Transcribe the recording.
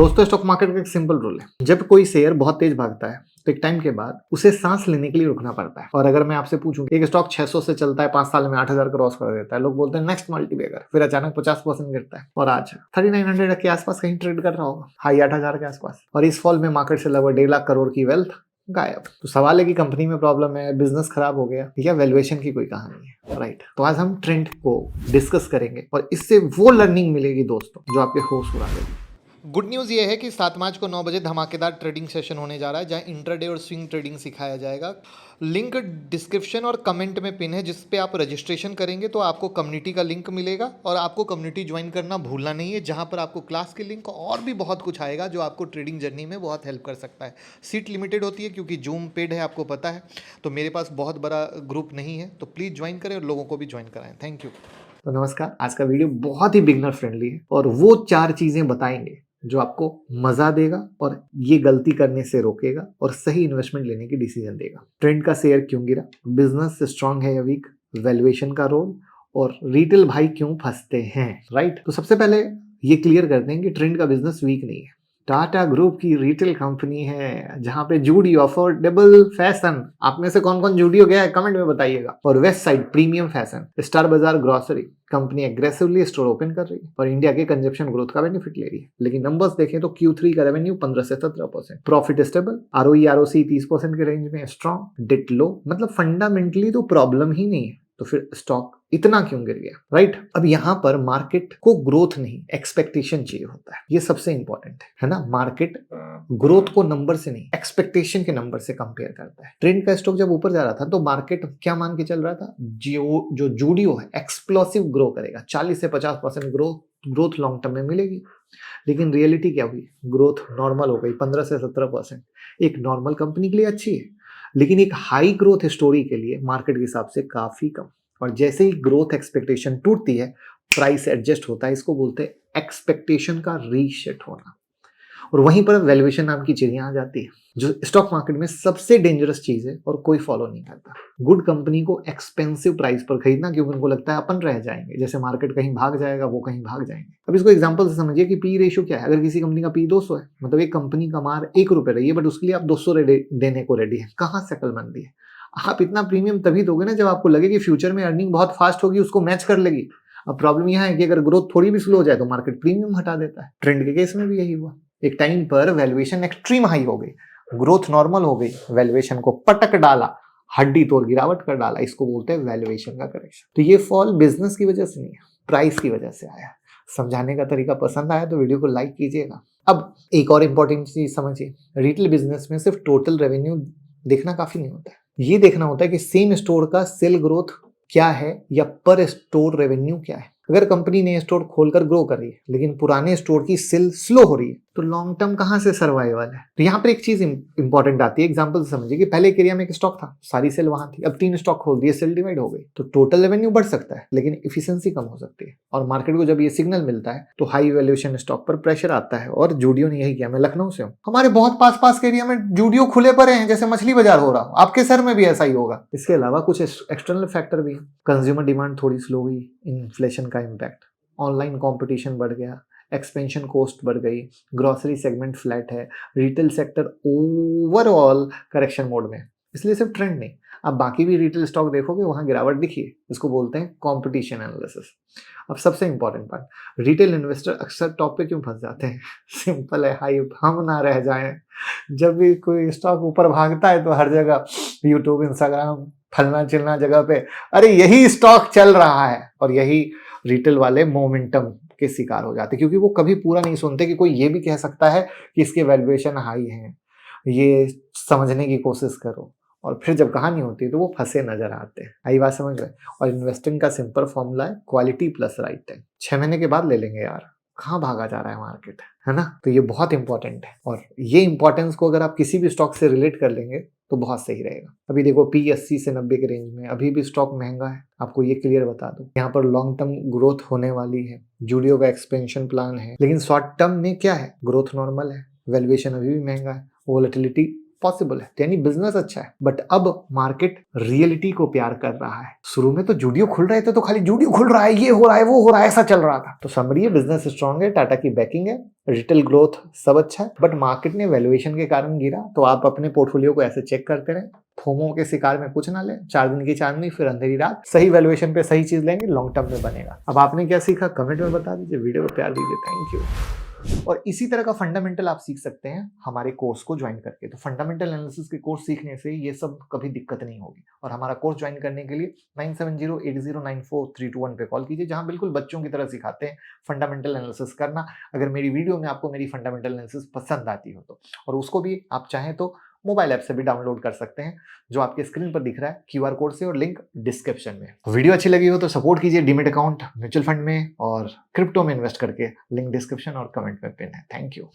दोस्तों stock market का एक सिंपल रूल है, जब कोई शेयर बहुत तेज भागता है तो एक टाइम के बाद उसे सांस लेने के लिए रुकना पड़ता है। और अगर मैं आपसे पूछूं एक स्टॉक 600 से चलता है 5 साल में 8000 क्रॉस कर देता है, लोग बोलते हैं नेक्स्ट मल्टीबैगर, फिर अचानक 50% गिरता है और आज 3900 के आसपास कहीं ट्रेड कर रहा होगा, हाई 8000 के आसपास। और इस फॉल में मार्केट से लगभग 1.5 लाख करोड़ की वेल्थ गायब। तो सवाल है कि कंपनी में प्रॉब्लम है, बिजनेस खराब हो गया या वैल्यूएशन की कोई कहानी है, राइट? तो आज हम ट्रेंड को डिस्कस करेंगे और इससे वो लर्निंग मिलेगी दोस्तों जो आपके होश उड़ा देगी। गुड न्यूज़ ये है कि 7 मार्च को 9 बजे धमाकेदार ट्रेडिंग सेशन होने जा रहा है, जहां इंट्राडे और स्विंग ट्रेडिंग सिखाया जाएगा। लिंक डिस्क्रिप्शन और कमेंट में पिन है, जिस पे आप रजिस्ट्रेशन करेंगे तो आपको कम्युनिटी का लिंक मिलेगा और आपको कम्युनिटी ज्वाइन करना भूलना नहीं है, जहां पर आपको क्लास के लिंक और भी बहुत कुछ आएगा जो आपको ट्रेडिंग जर्नी में बहुत हेल्प कर सकता है। सीट लिमिटेड होती है क्योंकि जूम पेड है, आपको पता है, तो मेरे पास बहुत बड़ा ग्रुप नहीं है, तो प्लीज़ ज्वाइन करें और लोगों को भी ज्वाइन कराएं। Thank you. तो नमस्कार, आज का वीडियो बहुत ही बिगनर फ्रेंडली है और वो 4 चीजें बताएंगे जो आपको मजा देगा और ये गलती करने से रोकेगा और सही इन्वेस्टमेंट लेने की डिसीजन देगा। ट्रेंड का शेयर क्यों गिरा, बिजनेस स्ट्रांग है या वीक, वैल्यूएशन का रोल और रिटेल भाई क्यों फंसते हैं, राइट? तो सबसे पहले ये क्लियर करते हैं कि ट्रेंड का बिजनेस वीक नहीं है। टाटा ग्रुप की रिटेल कंपनी है जहां पे जूडियो अफोर्डेबल फैशन, आप में से कौन कौन जूडियो गया है कमेंट में बताइएगा, और Westside premium fashion, Star Bazaar grocery. Company aggressively store open कर रही है और इंडिया के कंजप्शन ग्रोथ का बेनिफिट ले रही है। लेकिन नंबर्स देखें तो Q3 का रेवेन्यू 15 से 17%, प्रॉफिट स्टेबल, ROE ROC 30% के रेंज में, स्ट्रॉन्ग, डेट लो, मतलब फंडामेंटली तो प्रॉब्लम ही नहीं है। तो फिर स्टॉक इतना क्यों गिर गया, राइट? अब यहां पर मार्केट को ग्रोथ नहीं एक्सपेक्टेशन चाहिए होता है, ये सबसे इंपॉर्टेंट है ना। मार्केट ग्रोथ को नंबर से नहीं एक्सपेक्टेशन के नंबर से कंपेयर करता है। ट्रेंड का स्टॉक जब ऊपर जा रहा था तो मार्केट क्या मान के चल रहा था, जो जूडियो है एक्सप्लोसिव ग्रो करेगा, 40 से 50% ग्रोथ लॉन्ग टर्म में मिलेगी। लेकिन रियलिटी क्या हुई, ग्रोथ नॉर्मल हो गई, 15 से 17%। एक नॉर्मल कंपनी के लिए अच्छी है, लेकिन एक हाई ग्रोथ स्टोरी के लिए मार्केट के हिसाब से काफी कम। और जैसे ही ग्रोथ एक्सपेक्टेशन टूटती है, प्राइस एडजस्ट होता है, इसको बोलते हैं एक्सपेक्टेशन का रीसेट होना। और वहीं पर वैल्यूएशन नाम की चिड़िया आ जाती है, जो स्टॉक मार्केट में सबसे डेंजरस चीज है और कोई फॉलो नहीं करता। गुड कंपनी को एक्सपेंसिव प्राइस पर खरीदना, क्योंकि उनको लगता है अपन रह जाएंगे, जैसे मार्केट कहीं भाग जाएगा वो कहीं भाग जाएंगे। अब इसको एग्जांपल से समझिए कि पी रेशियो क्या है। अगर किसी कंपनी का पी 200 है, मतलब एक कंपनी कमा ₹1 रही है, बट उसके लिए आप 200 देने को रेडी है, कहाँ से अक्लमंदी है? आप इतना प्रीमियम तभी दोगे ना जब आपको लगे कि फ्यूचर में अर्निंग बहुत फास्ट होगी, उसको मैच कर लेगी। अब प्रॉब्लम यह है कि अगर ग्रोथ थोड़ी भी स्लो हो जाए तो मार्केट प्रीमियम हटा देता है। ट्रेंड के केस में भी यही हुआ, एक टाइम पर वैल्यूएशन एक्सट्रीम हाई हो गई, ग्रोथ नॉर्मल हो गई, वैल्यूएशन को पटक डाला, हड्डी तोड़ गिरावट कर डाला, इसको बोलते हैं वैल्यूएशन का करेक्शन। तो ये फॉल बिजनेस की वजह से नहीं है, प्राइस की वजह से आया। समझाने का तरीका पसंद आया तो वीडियो को लाइक कीजिएगा। अब एक और इंपॉर्टेंट चीज समझिए, रिटेल बिजनेस में सिर्फ टोटल रेवेन्यू देखना काफी नहीं होता है, ये देखना होता है कि सेम स्टोर का सेल ग्रोथ क्या है या पर स्टोर रेवेन्यू क्या है। अगर कंपनी नए स्टोर खोलकर ग्रो कर रही है लेकिन पुराने स्टोर की सेल स्लो हो रही है, तो लॉन्ग टर्म कहां से सर्वाइवल है? तो यहाँ पर एक चीज इंपॉर्टेंट आती है, एग्जांपल से समझिए कि पहले एक एरिया में एक स्टॉक था, सारी सेल वहां थी, अब 3 स्टॉक खोल दिए, सेल डिवाइड हो गई, तो टोटल रेवेन्यू बढ़ सकता है लेकिन इफिशियंसी कम हो सकती है। और मार्केट को जब ये सिग्नल मिलता है तो हाई वैल्यूएशन स्टॉक पर प्रेशर आता है, और जूडियो ने यही किया। मैं लखनऊ से हूँ, हमारे बहुत पास के एरिया में जूडियो खुले पड़े हैं, जैसे मछली बाजार हो रहा हो, आपके शहर में भी ऐसा ही होगा। इसके अलावा कुछ एक्सटर्नल फैक्टर भी है, कंज्यूमर डिमांड थोड़ी स्लो हुई, इन्फ्लेशन का इम्पैक्ट, ऑनलाइन कंपटीशन बढ़ गया, एक्सपेंशन कॉस्ट बढ़ गई, ग्रोसरी सेगमेंट फ्लैट है, retail sector overall correction mode में। इसलिए सिर्फ ट्रेंड नहीं, आप बाकी भी रिटेल स्टॉक देखोगे वहां गिरावट दिखिए, इसको बोलते हैं कंपटीशन एनालिसिस। अब सबसे इंपॉर्टेंट पार्ट, रिटेल इन्वेस्टर अक्सर टॉप पे क्यों फंस जाते हैं? सिंपल है, हाइप, हम ना रह जाएं। जब भी कोई स्टॉक ऊपर भागता है तो हर जगह यूट्यूब, इंस्टाग्राम, फलना चिलना जगह पे अरे यही स्टॉक चल रहा है, और यही रिटेल वाले मोमेंटम के शिकार हो जाते, क्योंकि वो कभी पूरा नहीं सुनते कि कोई ये भी कह सकता है कि इसके वैल्यूएशन हाई हैं, ये समझने की कोशिश करो। और फिर जब कहानी होती है तो वो फंसे नजर आते हैं। आई बात समझ रहे? और इन्वेस्टिंग का सिंपल फॉर्मूला है क्वालिटी प्लस राइट टाइम। 6 महीने के बाद ले लेंगे यार, कहाँ भागा जा रहा है मार्केट, है ना? तो ये बहुत इंपॉर्टेंट है, और ये इंपॉर्टेंस को अगर आप किसी भी स्टॉक से रिलेट कर लेंगे तो बहुत सही रहेगा। अभी देखो पी 80 से 90 के रेंज में अभी भी स्टॉक महंगा है, आपको ये क्लियर बता दूं। यहाँ पर लॉन्ग टर्म ग्रोथ होने वाली है, जूडियो का एक्सपेंशन प्लान है, लेकिन शॉर्ट टर्म में क्या है, ग्रोथ नॉर्मल है, वैल्यूएशन अभी भी महंगा है, वोलेटिलिटी पॉसिबल है, यानी बिजनेस अच्छा है। बट अब मार्केट रियलिटी को प्यार कर रहा है। शुरू में तो जूडियो खुल रहे थे तो खाली जूडियो खुल रहा है, ये हो रहा है, वो हो रहा है, ऐसा चल रहा था। तो समझिए बिजनेस स्ट्रांग है, टाटा की बैकिंग है, रिटेल ग्रोथ सब अच्छा है, बट मार्केट ने वैल्यूएशन के कारण गिरा। तो आप अपने पोर्टफोलियो को ऐसे चेक करते रहें, फोमो के शिकार में कुछ ना ले। 4 दिन की चांदनी फिर अंधेरी रात, सही वैल्यूएशन पे सही चीज लेंगे, लॉन्ग टर्म में बनेगा। अब आपने क्या सीखा कमेंट में बता दीजिए, वीडियो को प्यार दीजिए। Thank you. और इसी तरह का फंडामेंटल आप सीख सकते हैं हमारे कोर्स को ज्वाइन करके। तो फंडामेंटल एनालिसिस के कोर्स सीखने से ये सब कभी दिक्कत नहीं होगी। और हमारा कोर्स ज्वाइन करने के लिए 9708094321 पे कॉल कीजिए, जहां बिल्कुल बच्चों की तरह सिखाते हैं फंडामेंटल एनालिसिस करना। अगर मेरी वीडियो में आपको मेरी फंडामेंटल एनालिसिस पसंद आती हो तो, और उसको भी आप चाहें तो मोबाइल ऐप से भी डाउनलोड कर सकते हैं, जो आपके स्क्रीन पर दिख रहा है QR कोड से, और लिंक डिस्क्रिप्शन में। वीडियो अच्छी लगी हो तो सपोर्ट कीजिए डीमेट अकाउंट, म्यूचुअल फंड में और क्रिप्टो में इन्वेस्ट करके। लिंक डिस्क्रिप्शन और कमेंट में पिन है। Thank you.